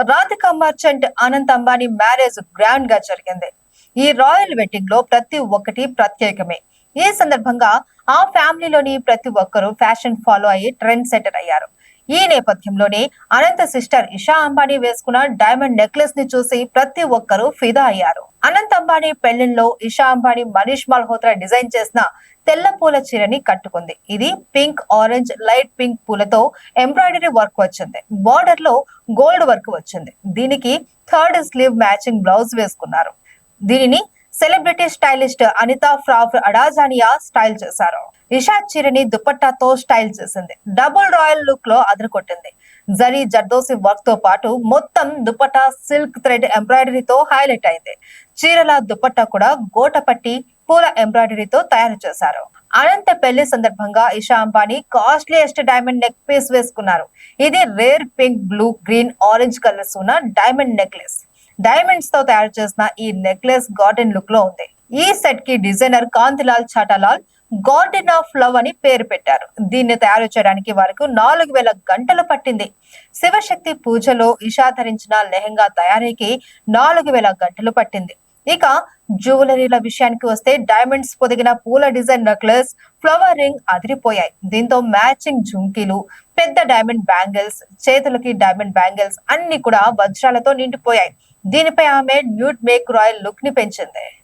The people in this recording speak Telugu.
Radhika merchant Anant Ambani marriage grand గా జరిగింది. ఈ రాయల్ వెడ్డింగ్ లో ప్రతి ఒక్కటి ప్రత్యేకమే. ఈ సందర్భంగా ఆ ఫ్యామిలీలోని ప్రతి ఒక్కరూ ఫ్యాషన్ ఫాలో అయ్యి ట్రెండ్ సెటర్ అయ్యారు. ఈ నేపథ్యంలోనే అనంత సిస్టర్ ఇషా అంబానీ వేసుకున్న డైమండ్ నెక్లెస్ ని చూసి ప్రతి ఒక్కరూ ఫిదా అయ్యారు. అనంత్ అంబానీ పెళ్లిలో ఇషా అంబానీ మనీష్ మల్హోత్రా డిజైన్ చేసిన తెల్ల పూల చీరని కట్టుకుంది. ఇది పింక్, ఆరెంజ్, లైట్ పింక్ పూలతో ఎంబ్రాయిడరీ వర్క్ వచ్చింది. బార్డర్ లో గోల్డ్ వర్క్ వచ్చింది. దీనికి థర్డ్ స్లీవ్ మ్యాచింగ్ బ్లౌజ్ వేసుకున్నారు. దీనిని సెలబ్రిటీ స్టైలిస్ట్ అనితా ఫ్రాఫ్ అడాజానియా స్టైల్ చేశారు. ఇషా చీరని దుపట్టాతో స్టైల్ చేసింది. డబుల్ రాయల్ లుక్ లో అదరకొట్టింది. జరీ జర్దోసి వర్క్ తో పాటు మొత్తం దుపట్టా సిల్క్ థ్రెడ్ ఎంబ్రాయిడరీతో హైలైట్ అయింది. చీరల దుపట్టా కూడా గోటపట్టి పూల ఎంబ్రాయిడరీతో తయారు చేశారు. అనంత పెళ్లి సందర్భంగా Isha Ambani costliest diamond neck piece వేసుకున్నారు. ఇది rare pink, blue, green, orange colours ఉన్న డైమండ్ నెక్లెస్. డైమండ్స్ తో తయారు చేసిన ఈ నెక్లెస్ గార్డెన్ లుక్ లో ఉంది. ఈ సెట్ కి designer Kantilal Chhatalal garden of love అని పేరు పెట్టారు. దీన్ని తయారు చేయడానికి వారికి 4000 గంటలు పట్టింది. శివశక్తి పూజలో ఇషా ధరించిన లెహంగా తయారీకి 4000 గంటలు పట్టింది. ఇక జ్యువెలరీల విషయానికి వస్తే డైమండ్స్ పొదిగిన పూల డిజైన్ నెక్లెస్, ఫ్లవర్ రింగ్ అదిరిపోయాయి. దీంతో మ్యాచింగ్ జుంకీలు, పెద్ద డైమండ్ బ్యాంగిల్స్, చేతులకి డైమండ్ బ్యాంగిల్స్ అన్ని కూడా వజ్రాలతో నిండిపోయాయి. దీనిపై ఆమె న్యూడ్ మేక్ రాయల్ లుక్ ని పెంచింది.